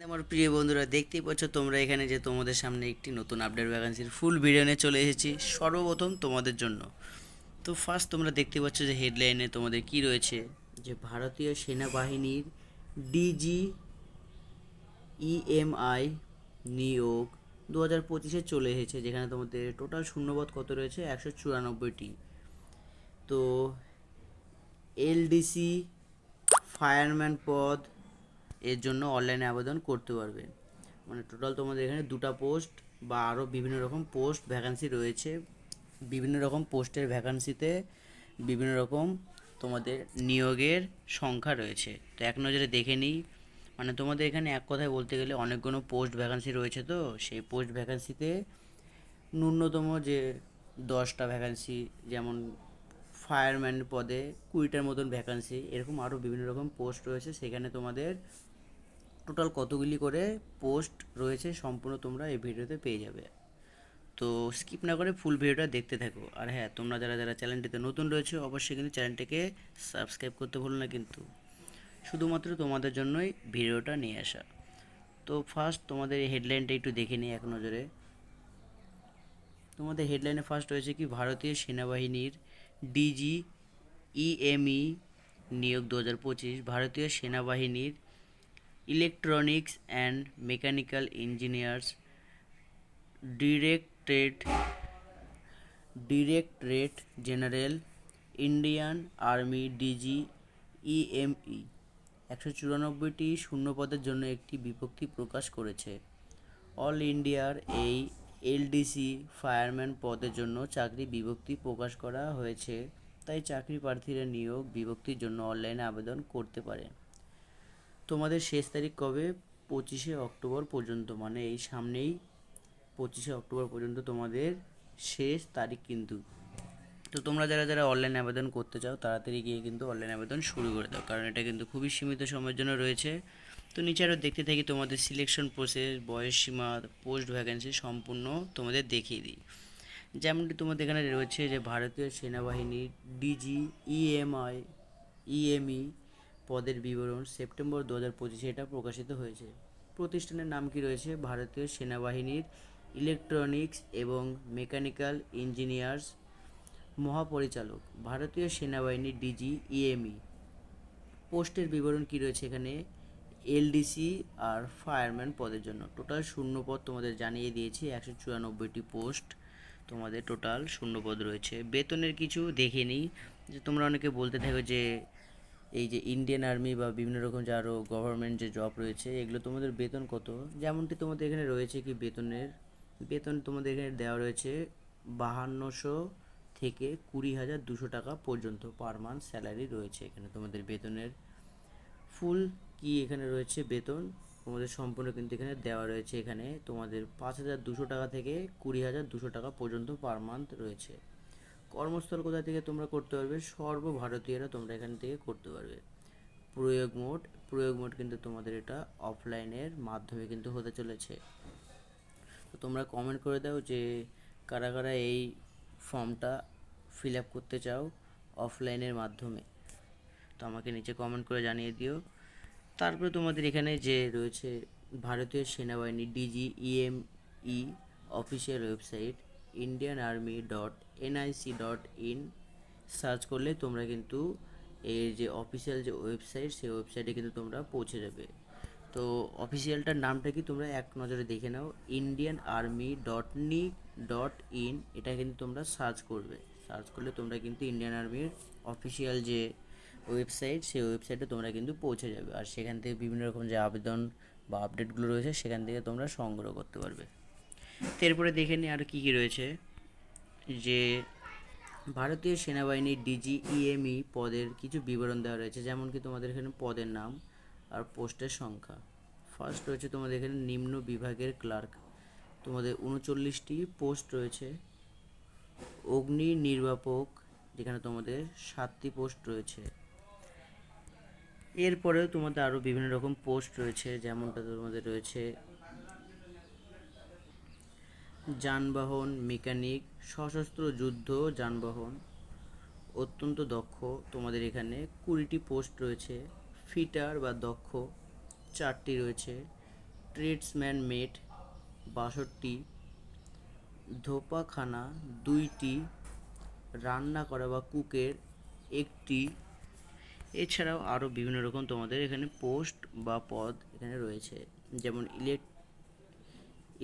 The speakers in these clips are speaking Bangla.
আমার প্রিয় বন্ধুরা, দেখতেই পাচ্ছ তোমরা এখানে যে তোমাদের সামনে একটি নতুন আপডেট ভ্যাকান্সির ফুল ভিডিও নিয়ে চলে এসেছি সর্বপ্রথম তোমাদের জন্য। তো ফার্স্ট তোমরা দেখতে পাচ্ছ যে হেডলাইনে তোমাদের কি রয়েছে, যে ভারতীয় সেনাবাহিনীর ডিজি ইএমআই নিয়োগ 2025-এ চলে এসেছে, যেখানে তোমাদের টোটাল শূন্যপদ কত রয়েছে, 194টি। তো এলডিসি ফায়ারম্যান পদ এর জন্য অনলাইনে আবেদন করতে পারবে। মানে টোটাল তোমাদের এখানে দুটো পোস্ট বা আরও বিভিন্ন রকম পোস্ট ভ্যাকান্সি রয়েছে। বিভিন্ন রকম পোস্টের ভ্যাকান্সিতে বিভিন্ন রকম তোমাদের নিয়োগের সংখ্যা রয়েছে। তো এক নজরে দেখে নিই। মানে তোমাদের এখানে এক কথায় বলতে গেলে অনেকগুলো পোস্ট ভ্যাকান্সি রয়েছে, তো সেই পোস্ট ভ্যাকান্সিতে ন্যূনতম যে 10টা ভ্যাকান্সি, যেমন ফায়ারম্যান পদে 20টার মতন ভ্যাকান্সি, এরকম আরও বিভিন্ন রকম পোস্ট রয়েছে। সেখানে তোমাদের টোটাল কতগুলি করে পোস্ট রয়েছে সম্পূর্ণ তোমরা এই ভিডিওতে পেয়ে যাবে। তো স্কিপ না করে ফুল ভিডিওটা দেখতে থাকো। আর হ্যাঁ, তোমরা যারা যারা চ্যানেলটিতে নতুন রয়েছে অবশ্যই কিন্তু চ্যানেলটিকে সাবস্ক্রাইব করতে ভুলো না, কিন্তু শুধুমাত্র তোমাদের জন্যই ভিডিওটা নিয়ে আসা। তো ফার্স্ট তোমাদের এই হেডলাইনটা একটু দেখে নিই এক নজরে। তোমাদের হেডলাইনে ফার্স্ট রয়েছে কি, ভারতীয় সেনাবাহিনীর ডিজি ইএমই নিয়োগ 2025। ভারতীয় সেনাবাহিনীর electronics and mechanical engineers directorate directorate general, Indian army DG EME 194টি শূন্যপদের জন্য একটি বিজ্ঞপ্তি প্রকাশ করেছে। অল ইন্ডিয়ার এই এলডিসি ফায়ারম্যান পদের জন্য চাকরি বিজ্ঞপ্তি প্রকাশ করা হয়েছে, তাই চাকরি প্রার্থীরা নিয়োগ বিজ্ঞপ্তির জন্য অনলাইনে আবেদন করতে পারে। তোমাদের শেষ তারিখ কবে, 25শে অক্টোবর পর্যন্ত, মানে এই সামনেই 25শে অক্টোবর পর্যন্ত তোমাদের শেষ তারিখ কিন্তু। তো তোমরা যারা যারা অনলাইনে আবেদন করতে চাও তাড়াতাড়ি গিয়ে কিন্তু অনলাইন আবেদন শুরু করে দাও, কারণ এটা কিন্তু খুবই সীমিত সময়ের জন্য রয়েছে। তো নিচে আরও দেখতে থাকি তোমাদের সিলেকশন প্রসেস, বয়সসীমা, পোস্ট ভ্যাকেন্সি সম্পূর্ণ তোমাদের দেখিয়ে দিই। যেমনটি তোমাদের এখানে রয়েছে যে ভারতীয় সেনাবাহিনীর ডিজি ইএমই পদের বিবরণ সেপ্টেম্বর 2025 এটা প্রকাশিত হয়েছে। প্রতিষ্ঠানের নাম কি রয়েছে, ভারতীয় সেনাবাহিনীর ইলেকট্রনিক্স এবং মেকানিক্যাল ইঞ্জিনিয়ার্স মহাপরিচালক, ভারতীয় সেনাবাহিনী ডিজি ইএমই। পোস্টের বিবরণ কি রয়েছে এখানে, এলডিসি আর ফায়ারম্যান পদের জন্য টোটাল শূন্যপদ তোমাদের জানিয়ে দিয়েছি, 194টি পোস্ট তোমাদের টোটাল শূন্যপদ রয়েছে। বেতনের কিছু দেখে নিই। যে তোমরা অনেকে বলতে থাকো যে এই যে ইন্ডিয়ান আর্মি বা বিভিন্ন রকম যে আরও গভর্নমেন্ট যে জব রয়েছে এগুলো তোমাদের বেতন কত, যেমনটি তোমাদের এখানে রয়েছে কি, বেতন তোমাদের এখানে দেওয়া রয়েছে 5200 থেকে 20,200 টাকা পর্যন্ত পার মান্থ স্যালারি রয়েছে এখানে তোমাদের বেতনের। ফুল কি এখানে রয়েছে বেতন তোমাদের সম্পূর্ণ কিন্তু এখানে দেওয়া রয়েছে। এখানে তোমাদের 5,200 টাকা থেকে 20,200 টাকা পর্যন্ত পার মান্থ রয়েছে। কর্মস্থল কোথা থেকে তোমরা করতে পারবে, সর্বভারতীয়রা তোমরা এখান থেকে করতে পারবে। প্রয়োগ মোড কিন্তু তোমাদের এটা অফলাইনের মাধ্যমে কিন্তু হতে চলেছে। তো তোমরা কমেন্ট করে দাও যে কারা কারা এই ফর্মটা ফিল আপ করতে চাও অফলাইনের মাধ্যমে। তো আমাকে নিচে কমেন্ট করে জানিয়ে দিও। তারপরে তোমাদের এখানে যে রয়েছে ভারতীয় সেনাবাহিনী DG EME official website indianarmy.nic.in search করলে তোমরা কিন্তু এর যে অফিসিয়াল যে ওয়েবসাইট সেই ওয়েবসাইটে কিন্তু তোমরা পৌঁছে যাবে। তো অফিসিয়ালটার নামটা কি তোমরা এক নজরে দেখে নাও, indianarmy.nic.in। এটা কিন্তু তোমরা সার্চ করবে। সার্চ করলে তোমরা কিন্তু ইন্ডিয়ান আর্মির অফিসিয়াল যে ওয়েবসাইট সেই ওয়েবসাইটে তোমরা কিন্তু পৌঁছে যাবে, আর সেখান থেকে বিভিন্ন রকম যে আবেদন বা আপডেটগুলো রয়েছে সেখান থেকে তোমরা সংগ্রহ করতে পারবে। তো এরপরে দেখে নিই আর কী কী রয়েছে। যে ভারতীয় সেনাবাহিনীর ডিজি ইএমই পদের কিছু বিবরণ দেওয়া রয়েছে, যেমন কি তোমাদের এখানে পদের নাম আর পোস্টের সংখ্যা। ফার্স্ট রয়েছে তোমাদের এখানে নিম্ন বিভাগের ক্লার্ক, তোমাদের 39টি পোস্ট রয়েছে। অগ্নি নির্বাপক, যেখানে তোমাদের 7টি পোস্ট রয়েছে। এরপরেও তোমাদের আরও বিভিন্ন রকম পোস্ট রয়েছে, যেমনটা তোমাদের রয়েছে যানবাহন মেকানিক, সশস্ত্র যুদ্ধ যানবাহন অত্যন্ত দক্ষ, তোমাদের এখানে 20টি পোস্ট রয়েছে। ফিটার বা দক্ষ 4টি রয়েছে। ট্রেডসম্যান মেট 62টি, ধোপাখানা 2টি, রান্না করা বা কুকের 1টি। এছাড়াও আরও বিভিন্ন রকম তোমাদের এখানে পোস্ট বা পদ এখানে রয়েছে, যেমন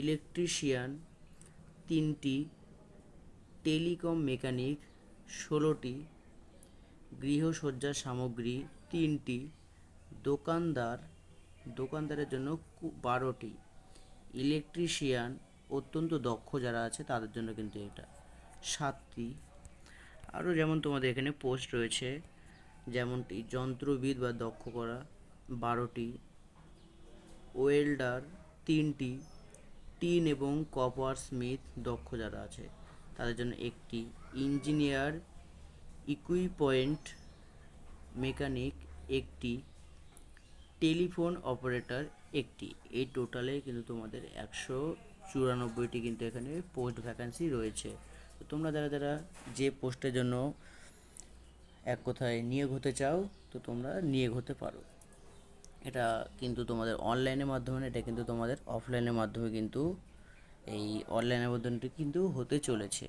ইলেকট্রিশিয়ান 3টি, টেলিকম মেকানিক 16টি, গৃহসজ্জা সামগ্রী 3টি, দোকানদারের জন্য 12টি, ইলেকট্রিশিয়ান অত্যন্ত দক্ষ যারা আছে তাদের জন্য কিন্তু এটা 7টি। আরও যেমন তোমাদের এখানে পোস্ট রয়েছে, যেমনটি যন্ত্রবিদ বা দক্ষ করা 12টি, ওয়েল্ডার 3টি, টিন এবং কপার স্মিথ দক্ষ যারা আছে তাদের জন্য 1টি, ইঞ্জিনিয়ার ইকুইপমেন্ট মেকানিক 1টি, টেলিফোন অপারেটর 1টি। এই টোটালে কিন্তু তোমাদের 194টি কিন্তু এখানে পোস্ট ভ্যাকান্সি রয়েছে। তো তোমরা যারা যে পোস্টের জন্য এক কথায় নিয়োগ হতে চাও, তো তোমরা নিয়োগ হতে পারো। এটা কিন্তু তোমাদের অনলাইনের মাধ্যমে না, এটা কিন্তু তোমাদের অফলাইনের মাধ্যমে কিন্তু এই অনলাইন আবেদনটি কিন্তু হতে চলেছে।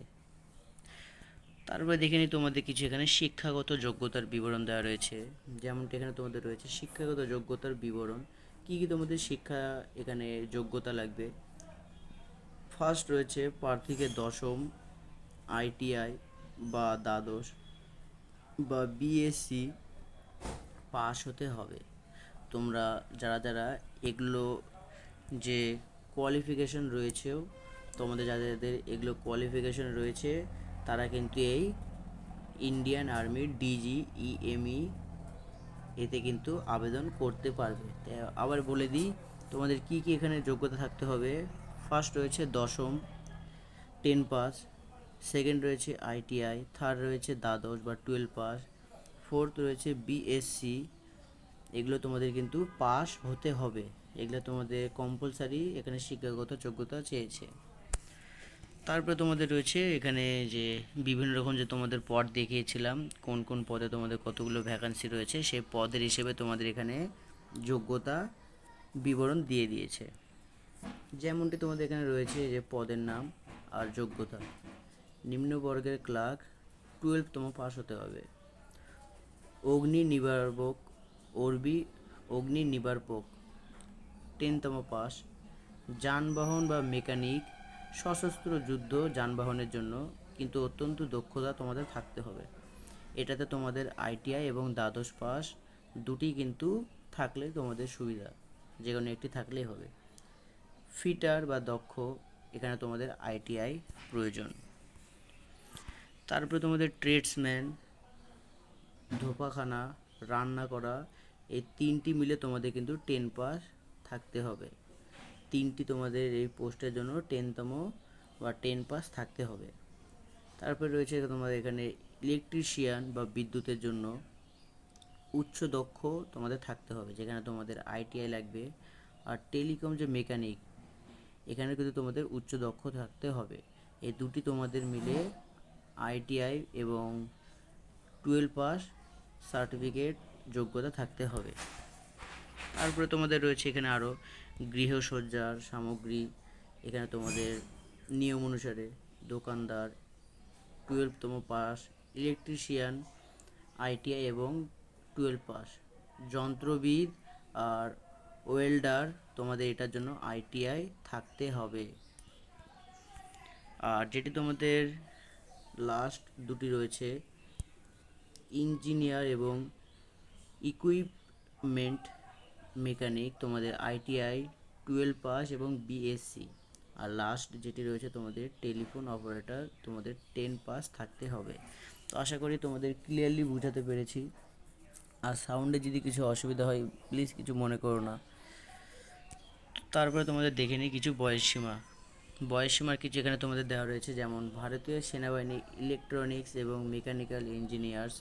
তারপরে দেখে নিই তোমাদের কিছু এখানে শিক্ষাগত যোগ্যতার বিবরণ দেওয়া রয়েছে। যেমনটি এখানে তোমাদের রয়েছে শিক্ষাগত যোগ্যতার বিবরণ, কী কী তোমাদের শিক্ষা এখানে যোগ্যতা লাগবে। ফার্স্ট রয়েছে প্রার্থীকে 10ম ITI বা দ্বাদশ বা BSc পাস হতে হবে। তোমরা যারা এগুলো যে কোয়ালিফিকেশন রয়েছেও, তোমাদের যাদের এগুলো কোয়ালিফিকেশন রয়েছে তারা কিন্তু এই ইন্ডিয়ান আর্মির DGEME এতে কিন্তু আবেদন করতে পারবে। আবার বলে দিই তোমাদের কি কি এখানে যোগ্যতা থাকতে হবে। ফার্স্ট রয়েছে 10ম 10 পাস, সেকেন্ড রয়েছে ITI, থার্ড রয়েছে দ্বাদশ বা 12 পাস, ফোর্থ রয়েছে BSc। এগুলো তোমাদের কিন্তু পাস হতে হবে, এগুলো তোমাদের কম্পালসারি এখানে শিক্ষাগত যোগ্যতা চেয়েছে। তারপরে তোমাদের রয়েছে এখানে যে বিভিন্ন রকম যে তোমাদের পদ দেখিয়েছিলাম, কোন কোন পদে তোমাদের কতগুলো ভ্যাকান্সি রয়েছে, সেই পদের হিসেবে তোমাদের এখানে যোগ্যতা বিবরণ দিয়ে দিয়েছে। যেমনটি তোমাদের এখানে রয়েছে যে পদের নাম আর যোগ্যতা। নিম্নবর্গের ক্লার্ক 12তম পাস হতে হবে। অগ্নি নিবারক 10তম পাস। যানবাহন বা মেকানিক সশস্ত্র যুদ্ধ যানবাহনের জন্য কিন্তু অত্যন্ত দক্ষতা তোমাদের থাকতে হবে। এটাতে তোমাদের ITI এবং দ্বাদশ পাস দুটি কিন্তু থাকলে তোমাদের সুবিধা, যে কোনো একটি থাকলেই হবে। ফিটার বা দক্ষ, এখানে তোমাদের ITI প্রয়োজন। তারপরে তোমাদের ট্রেডসম্যান, ধোপাখানা, রান্না করা, এই তিনটি মিলে তোমাদের কিন্তু 10 পাস থাকতে হবে। তিনটি তোমাদের এই পোস্টের জন্য 10তম বা 10 পাস থাকতে হবে। তারপরে রয়েছে তোমাদের এখানে ইলেকট্রিশিয়ান বা বিদ্যুতের জন্য উচ্চ দক্ষ তোমাদের থাকতে হবে, যেখানে তোমাদের ITI লাগবে। আর টেলিকম যে মেকানিক, এখানে কিন্তু তোমাদের উচ্চ দক্ষ থাকতে হবে। এই দুটি তোমাদের মিলে ITI এবং 12 পাস সার্টিফিকেট যোগ্যতা থাকতে হবে। তারপরে তোমাদের রয়েছে এখানে আরও গৃহসজ্জার সামগ্রী, এখানে তোমাদের নিয়ম অনুসারে দোকানদার 12তম পাস, ইলেকট্রিশিয়ান ITI এবং 12 পাস, যন্ত্রবিদ আর ওয়েল্ডার তোমাদের এটার জন্য ITI থাকতে হবে। আর যেটি তোমাদের লাস্ট দুটি রয়েছে ইঞ্জিনিয়ার এবং ইকুইপমেন্ট মেকানিক, তোমাদের ITI 12 পাস এবং BSc। আর লাস্ট যেটি রয়েছে তোমাদের টেলিফোন অপারেটর, তোমাদের 10 পাস থাকতে হবে। তো আশা করি তোমাদের ক্লিয়ারলি বুঝাতে পেরেছি। আর সাউন্ডে যদি কিছু অসুবিধা হয় প্লিজ কিছু মনে করো না। তারপরে তোমাদের দেখে নিই কিছু বয়সসীমার কিছু এখানে তোমাদের দেওয়া রয়েছে, যেমন ভারতীয় সেনাবাহিনী ইলেকট্রনিক্স এবং মেকানিক্যাল ইঞ্জিনিয়ার্স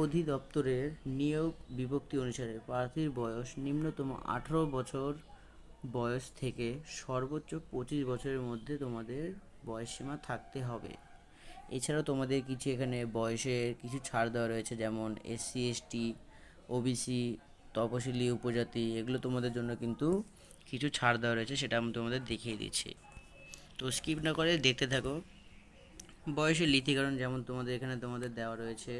অধিদপ্তরের নিয়োগ বিভক্তি অনুসারে প্রার্থীর বয়স নিম্নতম 18 বছর বয়স থেকে সর্বোচ্চ 25 বছরের মধ্যে তোমাদের বয়সসীমা থাকতে হবে। এছাড়াও তোমাদের কিছু এখানে বয়সের কিছু ছাড় দেওয়া রয়েছে, যেমন SC ST OBC তপশিলি উপজাতি, এগুলো তোমাদের জন্য কিন্তু কিছু ছাড় দেওয়া রয়েছে, সেটা আমি তোমাদের দেখিয়ে দিচ্ছি। তো স্কিপ না করে দেখতে থাকো। বয়সের লিথিকরণ যেমন তোমাদের এখানে তোমাদের দেওয়া রয়েছে।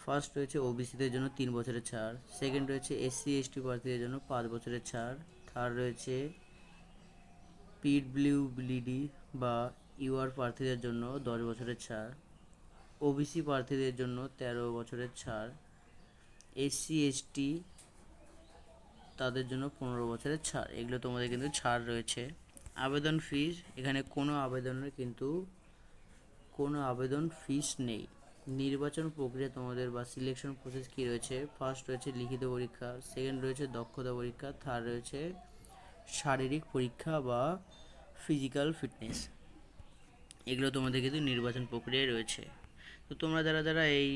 ফার্স্ট রয়েছে ওবিসিদের জন্য 3 বছরের ছাড়, সেকেন্ড রয়েছে এসসি এসটি প্রার্থীদের জন্য 5 বছরের ছাড়, থার্ড রয়েছে পিডব্লিউবিডি বা ইউআর প্রার্থীদের জন্য 10 বছরের ছাড়, ওবিসি প্রার্থীদের জন্য 13 বছরের ছাড়, এসসি এসটি তাদের জন্য 15 বছরের ছাড়। এগুলো তোমাদের কিন্তু ছাড় রয়েছে। আবেদন ফিস, এখানে কোনো আবেদন ফিস নেই। নির্বাচন প্রক্রিয়া তোমাদের বা সিলেকশন প্রসেস কী রয়েছে, ফার্স্ট রয়েছে লিখিত পরীক্ষা, সেকেন্ড রয়েছে দক্ষতা পরীক্ষা, থার্ড রয়েছে শারীরিক পরীক্ষা বা ফিজিক্যাল ফিটনেস। এগুলো তোমাদের কিন্তু নির্বাচন প্রক্রিয়ায় রয়েছে। তো তোমরা যারা যারা এই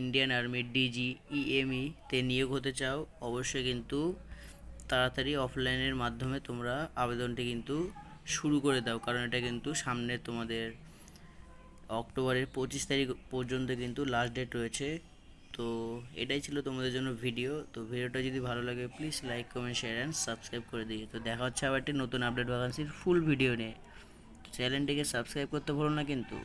ইন্ডিয়ান আর্মি ডিজি ইএমই তে নিয়োগ হতে চাও, অবশ্যই কিন্তু তাড়াতাড়ি অফলাইনের মাধ্যমে তোমরা আবেদনটি কিন্তু শুরু করে দাও, কারণ এটা কিন্তু সামনে তোমাদের অক্টোবরের 25 তারিখ পর্যন্ত কিন্তু লাস্ট ডেট রয়েছে। তো এটাই ছিল তোমাদের জন্য ভিডিও। তো ভিডিওটা যদি ভালো লাগে please like comment share and subscribe করে দিও। তো দেখা হচ্ছে আবার একটি নতুন আপডেট ভ্যাকান্সির ফুল ভিডিও নিয়ে। চ্যানেলটিকে সাবস্ক্রাইব করতে ভুলো না কিন্তু।